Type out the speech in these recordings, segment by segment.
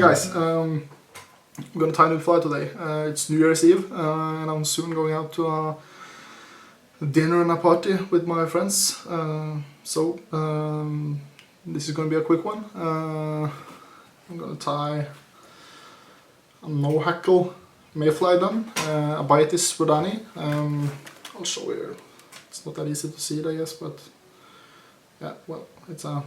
guys, I'm gonna tie a new fly today. It's New Year's Eve and I'm soon going out to a dinner and a party with my friends. This is gonna be a quick one. I'm gonna tie a no Hacel mayfly dun, a Baetis Rhodani. I'll show you. It's not that easy to see it, I guess, but yeah, well, it's a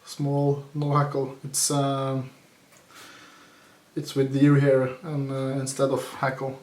small no Hacel. It's with deer hair and instead of Hacel.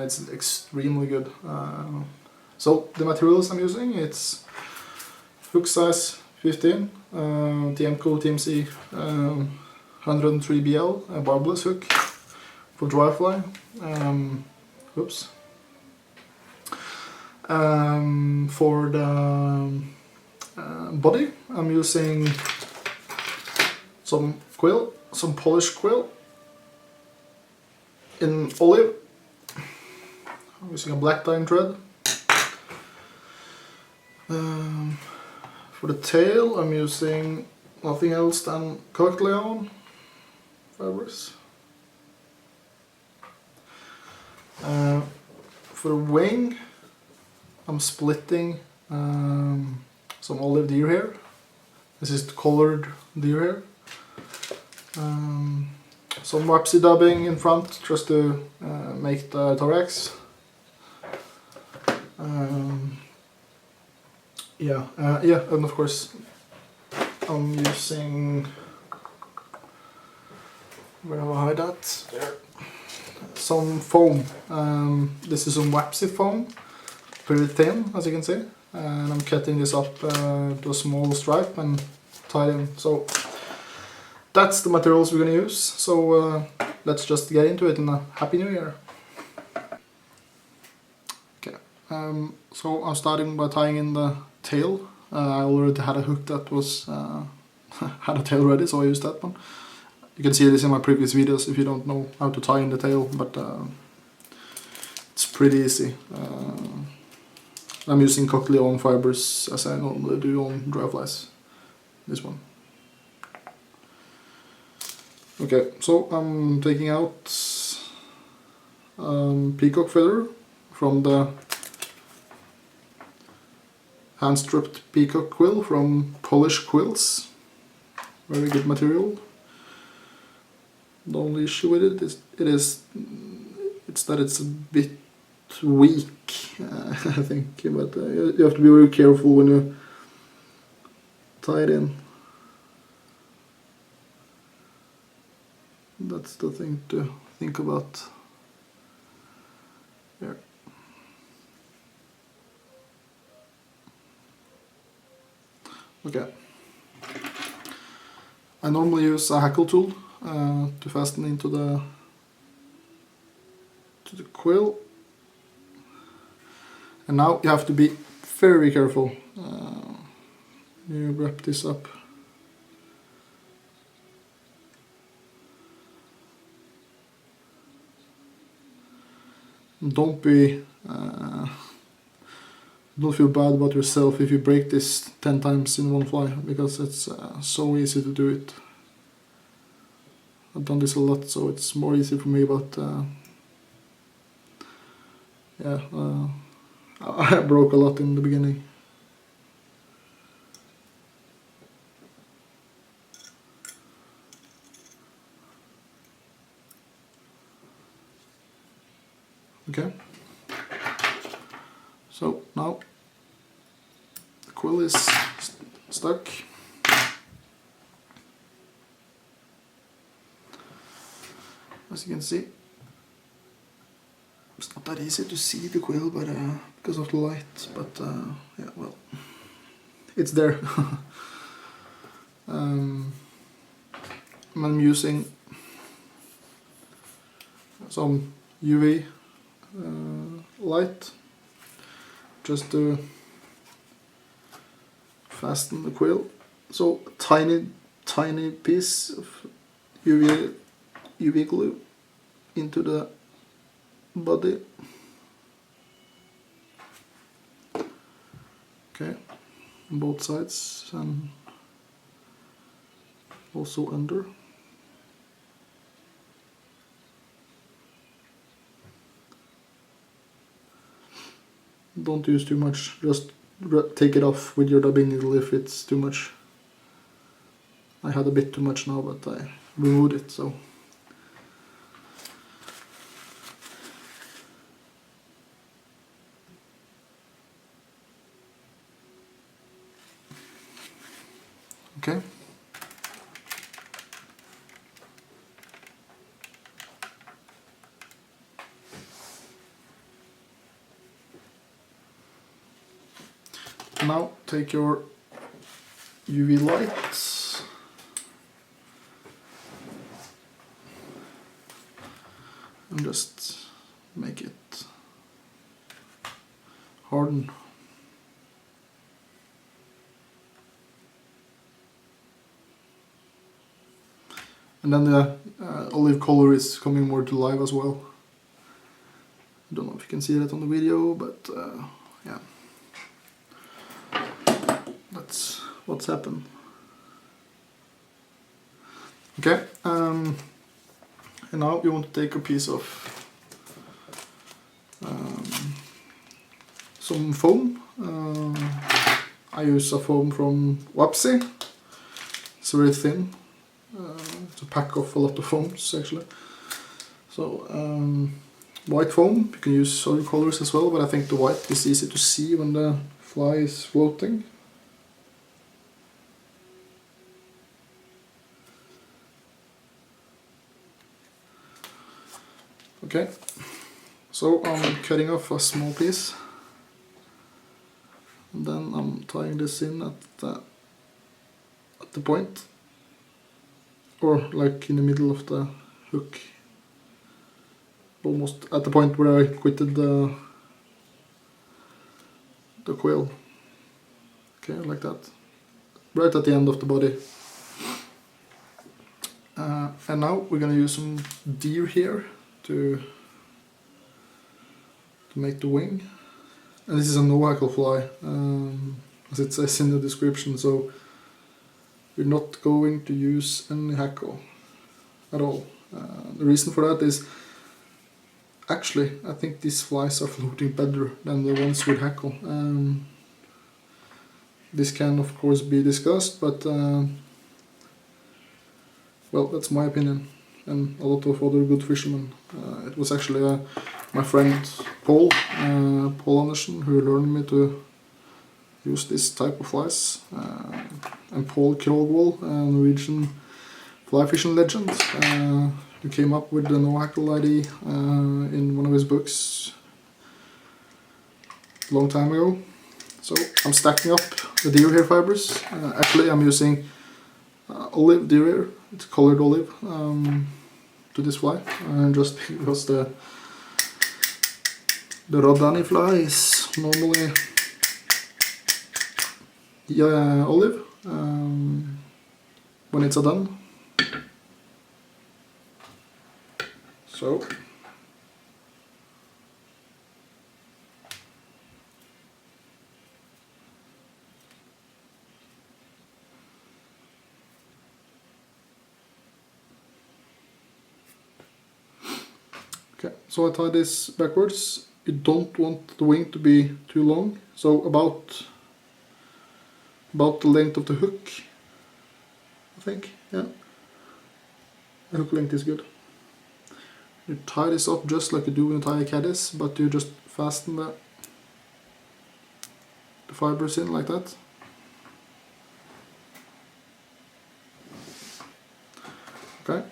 It's extremely good. So the materials I'm using, it's hook size 15, TMCO TMC 103 BL, a barbless hook for dry fly. Oops. For the body, I'm using some quill, some polished quill in olive. I'm using a black dye thread. For the tail, I'm using nothing else than cockleon fibers. For the wing, I'm splitting some olive deer hair. This is colored deer hair. Some wapsi dubbing in front just to make the thorax. And of course I'm using, where have I hide that? There. Some foam. This is some wapsi foam, pretty thin as you can see, and I'm cutting this up to a small stripe and tie them. So that's the materials we're gonna use. So let's just get into it, and a Happy New Year. Okay, so I'm starting by tying in the tail. I already had a hook that was had a tail ready, so I used that one. You can see this in my previous videos if you don't know how to tie in the tail, but it's pretty easy. I'm using cockleon fibers as I normally do on dry flies. This one. Okay, so I'm taking out peacock feather from the hand-stripped peacock quill from Polish Quills. Very good material. The only issue with it is that it's a bit weak, I think, but you have to be very careful when you tie it in. That's the thing to think about. Here. Okay. I normally use a Hacel tool to fasten into the quill. And now you have to be very careful. You wrap this up. Don't feel bad about yourself if you break this 10 times in one fly, because it's so easy to do it. I've done this a lot, so it's more easy for me, but I broke a lot in the beginning. Okay, so now the quill is stuck. As you can see, it's not that easy to see the quill, but because of the light, but yeah, well, it's there. I'm using some UV light just to fasten the quill. So a tiny piece of UV glue into the body. Okay, on both sides, and also under. Don't use too much, just take it off with your dubbing needle if it's too much. I had a bit too much now, but I removed it, so. Okay. Now take your UV lights and just make it harden. And then the olive color is coming more to life as well. I don't know if you can see that on the video, but yeah. That's what's happened. Okay, and now you want to take a piece of some foam. I use a foam from Wapsi. It's very thin. It's a pack of a lot of foams actually. So white foam, you can use other colors as well, but I think the white is easy to see when the fly is floating. Okay, so I'm cutting off a small piece, and then I'm tying this in at the point, or like in the middle of the hook, almost at the point where I quitted the quill. Okay, like that, right at the end of the body. And now we're gonna use some deer hair to make the wing. And this is a no hackle fly, as it says in the description, so we're not going to use any hackle at all. The reason for that is, actually, I think these flies are floating better than the ones with hackle. This can of course be discussed, but well, that's my opinion, and a lot of other good fishermen. It was actually my friend Paul Anderson who learned me to use this type of flies, and Paul Krogvold, a Norwegian fly fishing legend, who came up with the no hackle ID in one of his books a long time ago. So I'm stacking up the deer hair fibers. Actually I'm using olive deer hair, it's colored olive, to this fly, just because the Rhodani fly is normally olive when it's done. So okay, so I tie this backwards. You don't want the wing to be too long, so about the length of the hook, I think, yeah. The hook length is good. You tie this up just like you do when you tie a caddis, but you just fasten the fibers in like that. Okay.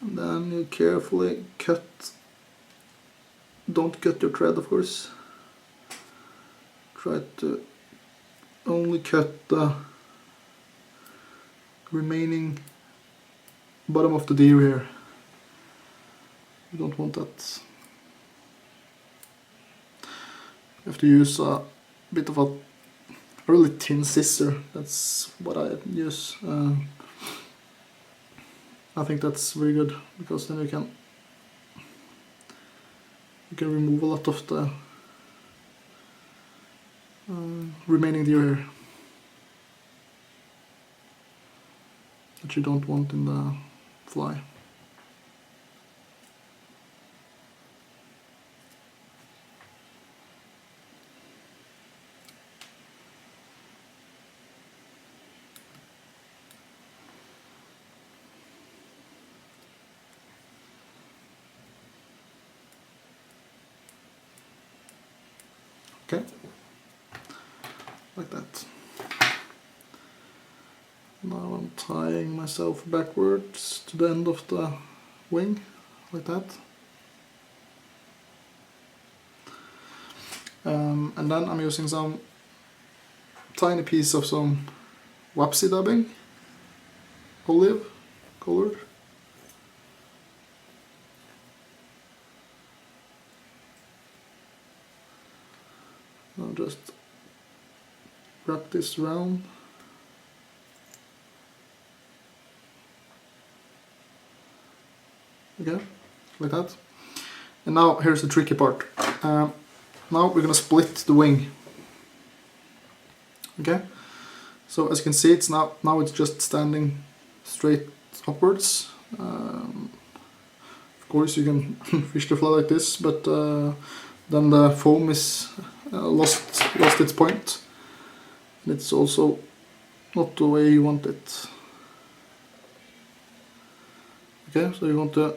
And then you carefully cut. Don't cut your thread, of course. Try to only cut the remaining bottom of the deer here. You don't want that. You have to use a bit of a really thin scissor. That's what I use. I think that's very good, because then you can remove a lot of the remaining deer hair. that you don't want in the fly. Okay, like that. Now I'm tying myself backwards to the end of the wing, like that. And then I'm using some tiny piece of some wapsi dubbing, olive colored. I'll just wrap this around. Okay, like that. And now here's the tricky part. Now we're gonna split the wing. Okay, so as you can see, it's now it's just standing straight upwards. Of course, you can fish the fly like this, but then the foam is lost its point, and it's also not the way you want it. Okay, so you want to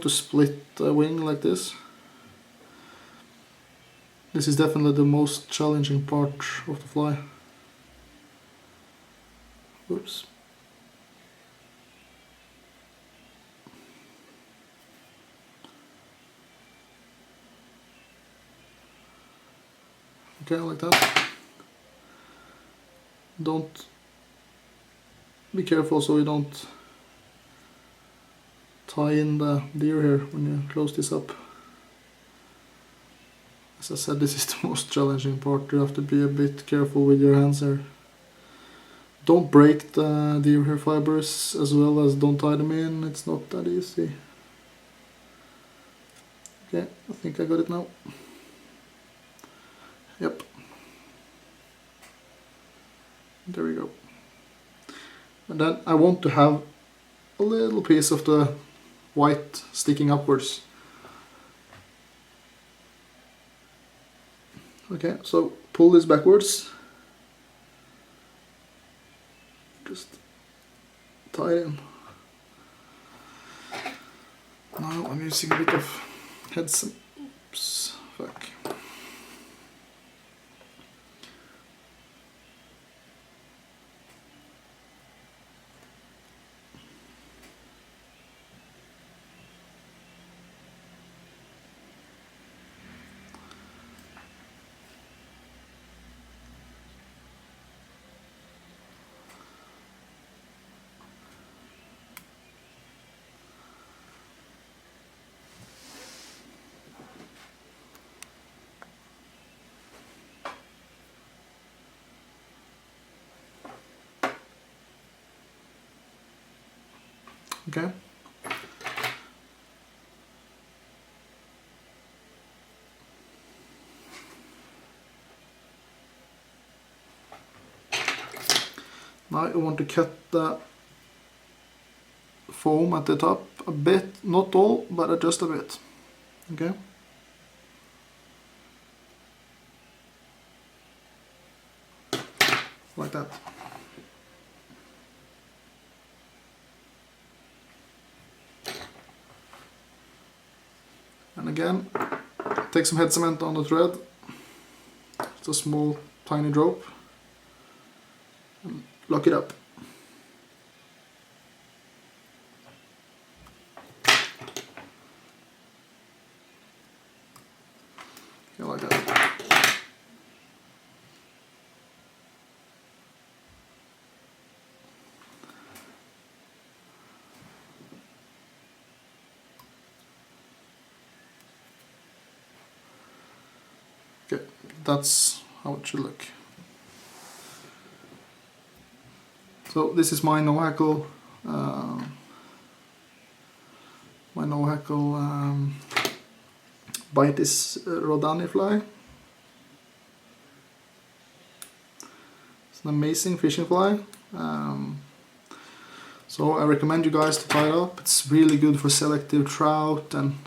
split the wing like this. This is definitely the most challenging part of the fly. Oops. Okay, like that. Don't be careful so you don't tie in the deer here when you close this up. As I said, this is the most challenging part. You have to be a bit careful with your hands here. Don't break the deer hair fibers, as well as don't tie them in. It's not that easy. Okay, I think I got it now. Yep. There we go. And then I want to have a little piece of the white sticking upwards. Okay, so pull this backwards. Just tie it in. Now I'm using a bit of Hacel. Oops, fuck. Okay. Now you want to cut the foam at the top a bit, not all, but just a bit. Okay. Like that. And again, take some head cement on the thread. It's a small, tiny drop. And lock it up. Okay, like that. Okay, that's how it should look. So this is my no-hackle, Baetis Rhodani fly. It's an amazing fishing fly. So I recommend you guys to try it up. It's really good for selective trout, and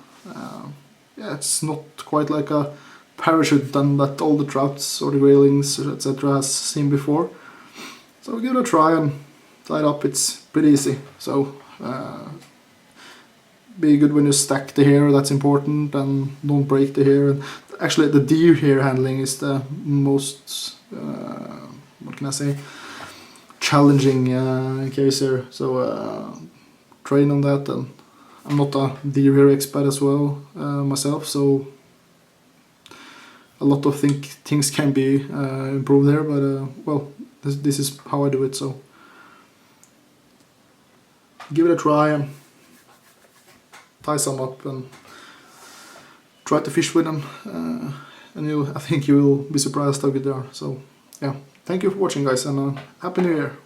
yeah, it's not quite like a parachute done that all the trouts or the graylings etc. has seen before. So give it a try and tie it up. It's pretty easy. So be good when you stack the hair, that's important, and don't break the hair. And actually the deer hair handling is the most, what can I say, challenging case here. So train on that, and I'm not a deer hair expert as well myself, so a lot of things can be improved there, but well, this is how I do it, so give it a try and tie some up and try to fish with them, and I think you will be surprised how good they are. So yeah, thank you for watching, guys, and Happy New Year!